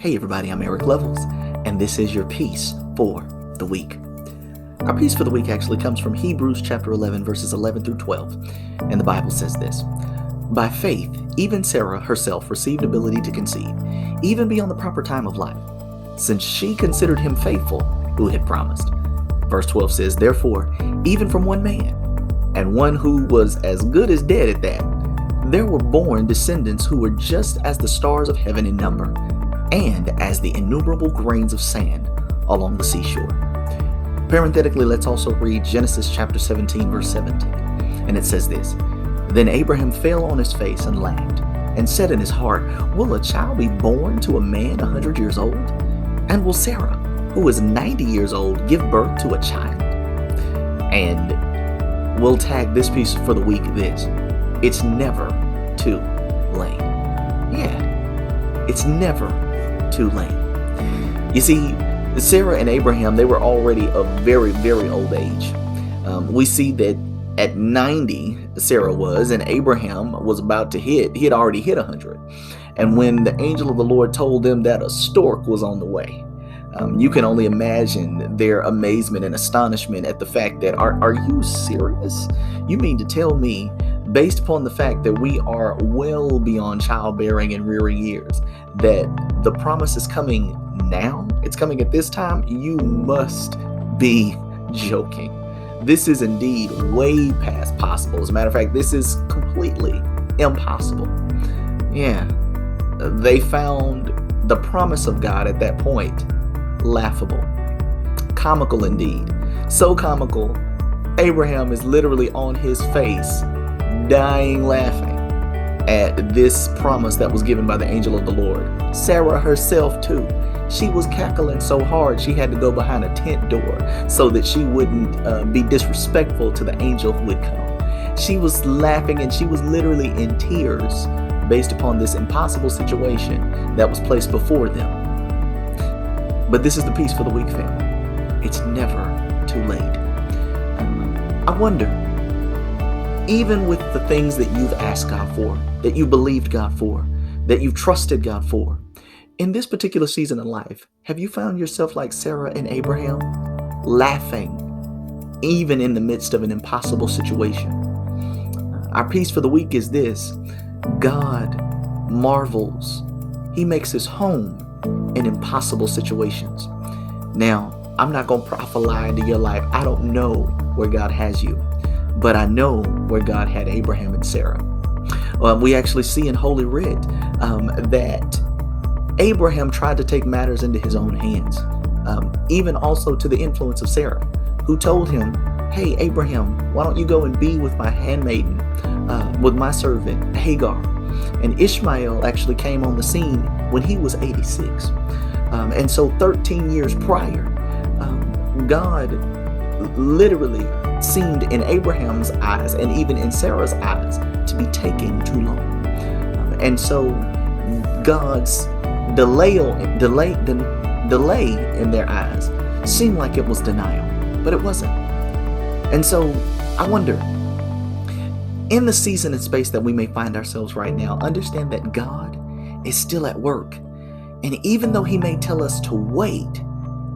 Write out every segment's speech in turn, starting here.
Hey everybody, I'm Eric Levels, and this is your piece for the week. Our piece for the week actually comes from Hebrews chapter 11, verses 11 through 12, and the Bible says this: By faith, even Sarah herself received ability to conceive, even beyond the proper time of life, since she considered him faithful who had promised. Verse 12 says, Therefore, even from one man, and one who was as good as dead at that, there were born descendants who were just as the stars of heaven in number, and as the innumerable grains of sand along the seashore. Parenthetically, let's also read Genesis chapter 17, verse 17. And it says this: Then Abraham fell on his face and laughed, and said in his heart, Will a child be born to a man 100 years old? And will Sarah, who is 90 years old, give birth to a child? And we'll tag this piece for the week this: It's never too late. Yeah, it's never too late. You see, Sarah and Abraham, they were already of very, very old age. We see that at 90, Sarah was, and Abraham was about to he had already hit 100. And when the angel of the Lord told them that a stork was on the way, you can only imagine their amazement and astonishment at the fact that, are you serious? You mean to tell me, based upon the fact that we are well beyond childbearing and rearing years, that the promise is coming now? It's coming at this time? You must be joking. This is indeed way past possible. As a matter of fact, this is completely impossible. Yeah, they found the promise of God at that point laughable, comical indeed. So comical, Abraham is literally on his face, dying laughing at this promise that was given by the angel of the Lord. Sarah herself too. She was cackling so hard she had to go behind a tent door so that she wouldn't be disrespectful to the angel who would come. She was laughing and she was literally in tears based upon this impossible situation that was placed before them. But this is the piece for the week, family. It's never too late. I wonder, even with the things that you've asked God for, that you believed God for, that you've trusted God for, in this particular season of life, have you found yourself like Sarah and Abraham, laughing even in the midst of an impossible situation? Our piece for the week is this: God marvels. He makes his home in impossible situations. Now, I'm not going to prophesy into your life. I don't know where God has you, but I know where God had Abraham and Sarah. We actually see in Holy Writ that Abraham tried to take matters into his own hands, even also to the influence of Sarah, who told him, Hey, Abraham, why don't you go and be with my handmaiden, with my servant Hagar? And Ishmael actually came on the scene when he was 86. And so 13 years prior, God literally seemed in Abraham's eyes and even in Sarah's eyes to be taking too long. And so God's delay in their eyes seemed like it was denial, but it wasn't. And so I wonder, in the season and space that we may find ourselves right now, understand that God is still at work. And even though he may tell us to wait,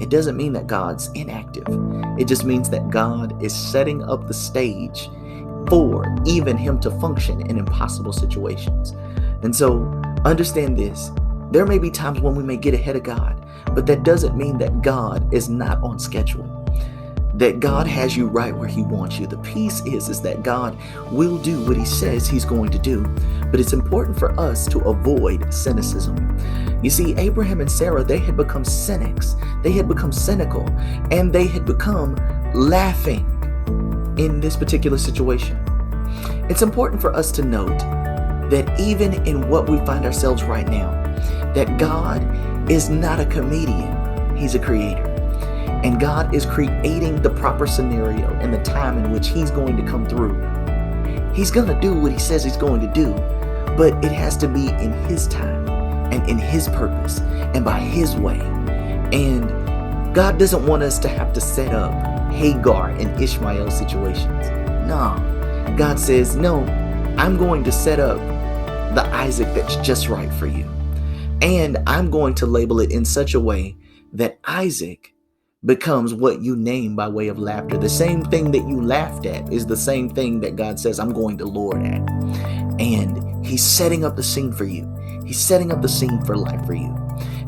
it doesn't mean that God's inactive. It just means that God is setting up the stage for even him to function in impossible situations. And so understand this: there may be times when we may get ahead of God, but that doesn't mean that God is not on schedule, that God has you right where he wants you. The piece is that God will do what he says he's going to do, but it's important for us to avoid cynicism. You see, Abraham and Sarah, they had become cynics. They had become cynical, and they had become laughing in this particular situation. It's important for us to note that even in what we find ourselves right now, that God is not a comedian, he's a creator. And God is creating the proper scenario and the time in which he's going to come through. He's going to do what he says he's going to do, but it has to be in his time and in his purpose and by his way. And God doesn't want us to have to set up Hagar and Ishmael situations. No, God says, no, I'm going to set up the Isaac that's just right for you. And I'm going to label it in such a way that Isaac becomes what you name by way of laughter. The same thing that you laughed at is the same thing that God says, I'm going to lord at. And he's setting up the scene for you. He's setting up the scene for life for you.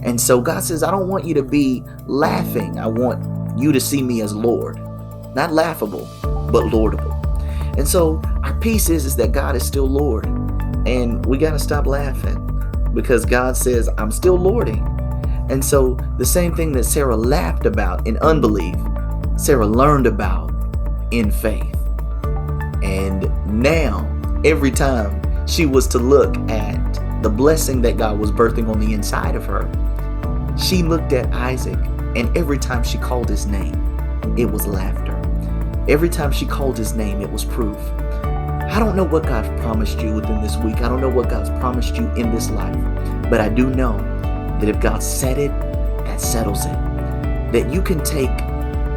And so God says, I don't want you to be laughing. I want you to see me as Lord. Not laughable, but lordable. And so our peace is that God is still Lord. And we got to stop laughing because God says, I'm still lording. And so the same thing that Sarah laughed about in unbelief, Sarah learned about in faith. And now, every time she was to look at the blessing that God was birthing on the inside of her, she looked at Isaac, and every time she called his name, it was laughter. Every time she called his name, it was proof. I don't know what God's promised you within this week. I don't know what God's promised you in this life. But I do know that if God said it, that settles it. That you can take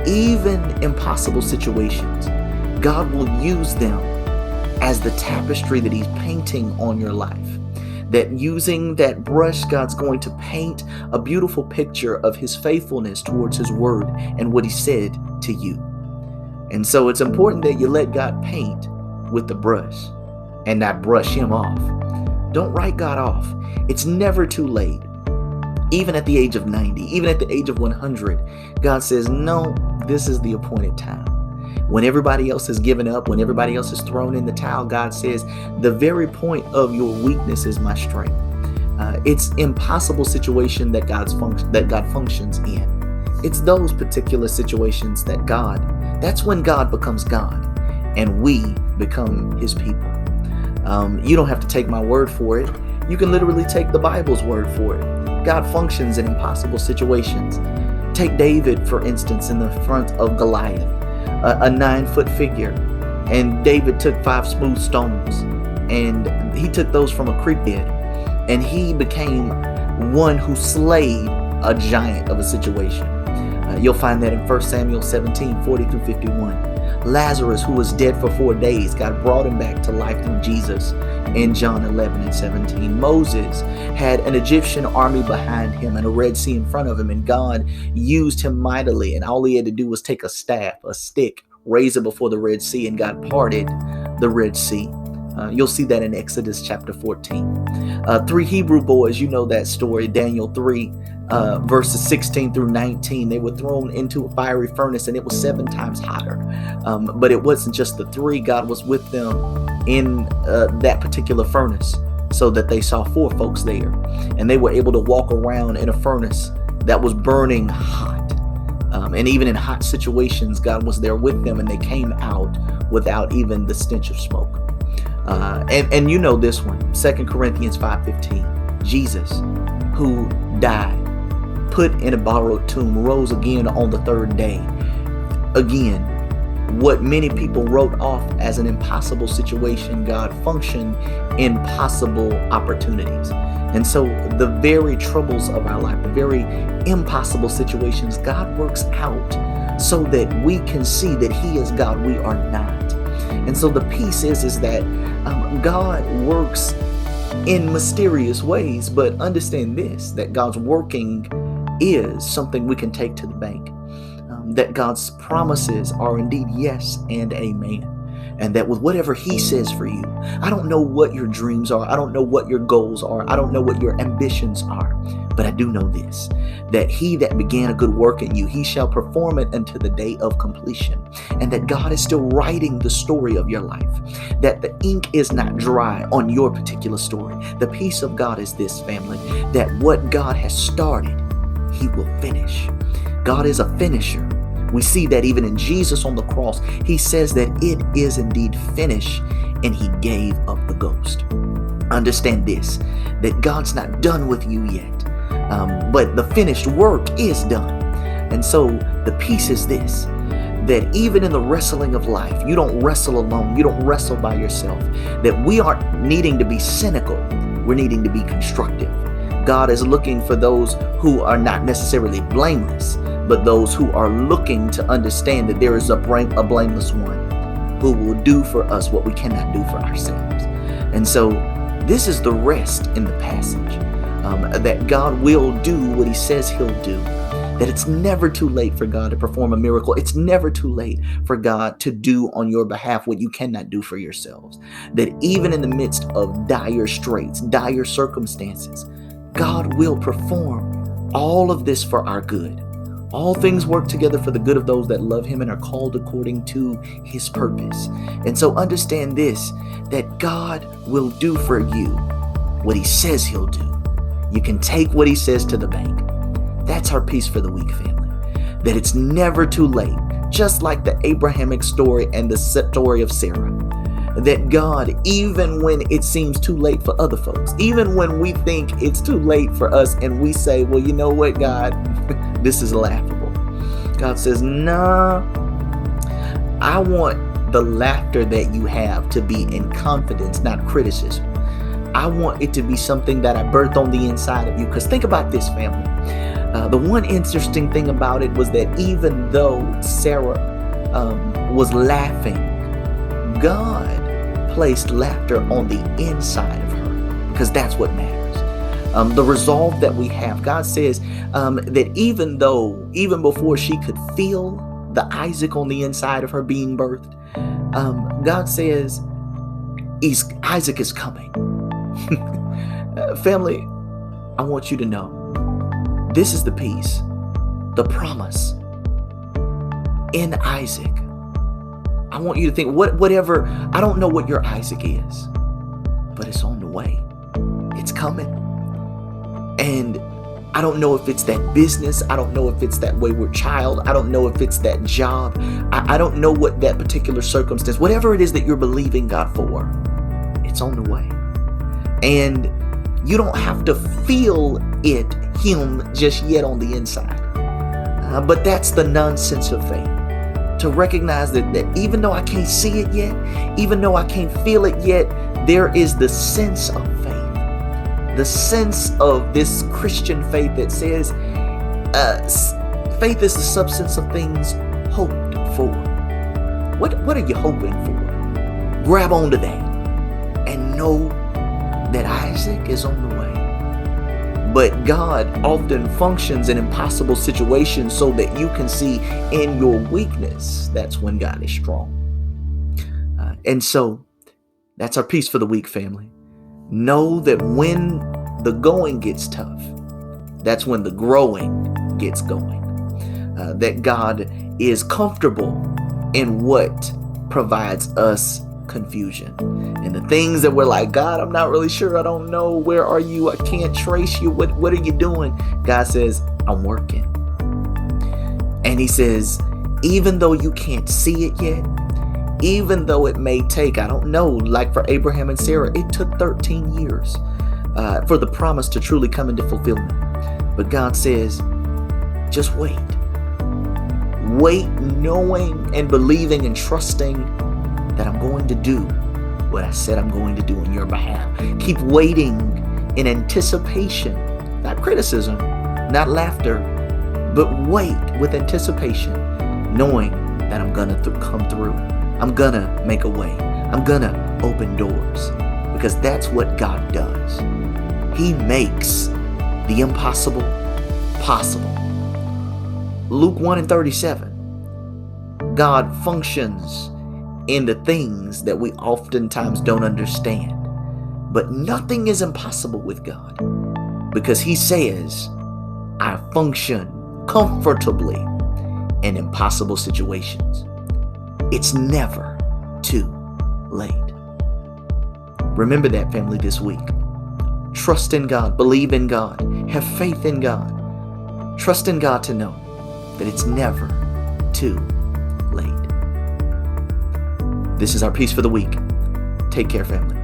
even impossible situations. God will use them as the tapestry that he's painting on your life. That using that brush, God's going to paint a beautiful picture of his faithfulness towards his word and what he said to you. And so it's important that you let God paint with the brush and not brush him off. Don't write God off. It's never too late. Even at the age of 90, even at the age of 100, God says, no, this is the appointed time. When everybody else has given up, when everybody else has thrown in the towel, God says, the very point of your weakness is my strength. It's impossible situation that God functions in. It's those particular situations that's when God becomes God and we become his people. You don't have to take my word for it. You can literally take the Bible's word for it. God functions in impossible situations. Take David, for instance, in the front of Goliath, a 9-foot figure. And David took 5 smooth stones and he took those from a creek bed and he became one who slayed a giant of a situation. You'll find that in 1 Samuel 17, 40 through 51. Lazarus, who was dead for 4 days, God brought him back to life through Jesus in John 11 and 17. Moses had an Egyptian army behind him and a Red Sea in front of him, and God used him mightily, and all he had to do was take a staff, a stick, raise it before the Red Sea, and God parted the Red Sea. You'll see that in Exodus chapter 14. 3 Hebrew boys, you know that story, Daniel 3, verses 16 through 19. They were thrown into a fiery furnace and it was 7 times hotter. But it wasn't just the 3. God was with them in that particular furnace so that they saw 4 folks there. And they were able to walk around in a furnace that was burning hot. And even in hot situations, God was there with them and they came out without even the stench of smoke. And you know this one, 2 Corinthians 5:15. Jesus, who died, put in a borrowed tomb, rose again on the 3rd day. Again, what many people wrote off as an impossible situation, God functioned in possible opportunities. And so the very troubles of our life, the very impossible situations, God works out so that we can see that he is God, we are not. And so the piece is that God works in mysterious ways, but understand this, that God's working is something we can take to the bank. That God's promises are indeed yes and amen. And that with whatever he says for you, I don't know what your dreams are. I don't know what your goals are. I don't know what your ambitions are. But I do know this, that he that began a good work in you, he shall perform it unto the day of completion. And that God is still writing the story of your life. That the ink is not dry on your particular story. The peace of God is this, family, that what God has started, he will finish. God is a finisher. We see that even in Jesus on the cross, he says that it is indeed finished, and he gave up the ghost. Understand this, that God's not done with you yet, but the finished work is done. And so the piece is this, that even in the wrestling of life, you don't wrestle alone, you don't wrestle by yourself, that we aren't needing to be cynical, we're needing to be constructive. God is looking for those who are not necessarily blameless, but those who are looking to understand that there is a blameless one who will do for us what we cannot do for ourselves. And so this is the rest in the passage. that God will do what he says he'll do, that it's never too late for God to perform a miracle. It's never too late for God to do on your behalf what you cannot do for yourselves. That even in the midst of dire straits, dire circumstances, God will perform all of this for our good. All things work together for the good of those that love him and are called according to his purpose. And so understand this, that God will do for you what he says he'll do. You can take what he says to the bank. That's our peace for the week, family. That it's never too late, just like the Abrahamic story and the story of Sarah. That God, even when it seems too late for other folks, even when we think it's too late for us and we say, well, you know what, God, this is laughable. God says, nah, I want the laughter that you have to be in confidence, not criticism. I want it to be something that I birthed on the inside of you. Because think about this, family. The one interesting thing about it was that even though Sarah was laughing, God placed laughter on the inside of her, because that's what matters. The resolve that we have. God says that even before she could feel the Isaac on the inside of her being birthed, God says Isaac is coming. Family, I want you to know this is the peace, the promise in Isaac. I want you to think, whatever, I don't know what your Isaac is, but it's on the way. It's coming. And I don't know if it's that business. I don't know if it's that wayward child. I don't know if it's that job. I don't know what that particular circumstance, whatever it is that you're believing God for, it's on the way. And you don't have to feel him just yet on the inside. But that's the nonsense of faith. To recognize that even though I can't see it yet, even though I can't feel it yet, there is the sense of faith. The sense of this Christian faith that says, faith is the substance of things hoped for. What are you hoping for? Grab onto that and know that Isaac is on the way. But God often functions in impossible situations so that you can see in your weakness, that's when God is strong. And so that's our peace for the week, family. Know that when the going gets tough, that's when the growing gets going. That God is comfortable in what provides us confusion. And the things that we're like, God, I'm not really sure. I don't know. Where are you? I can't trace you. What are you doing? God says, I'm working. And he says, even though you can't see it yet, even though it may take, I don't know, like for Abraham and Sarah, it took 13 years for the promise to truly come into fulfillment. But God says, just wait. Wait, knowing and believing and trusting that I'm going to do what I said I'm going to do on your behalf. Keep waiting in anticipation, not criticism, not laughter, but wait with anticipation, knowing that I'm going to come through. I'm going to make a way. I'm going to open doors, because that's what God does. He makes the impossible possible. Luke 1:37. God functions in the things that we oftentimes don't understand. But nothing is impossible with God, because he says, I function comfortably in impossible situations. It's never too late. Remember that, family, this week. Trust in God, believe in God, have faith in God. Trust in God to know that it's never too late. This is our peace for the week. Take care, family.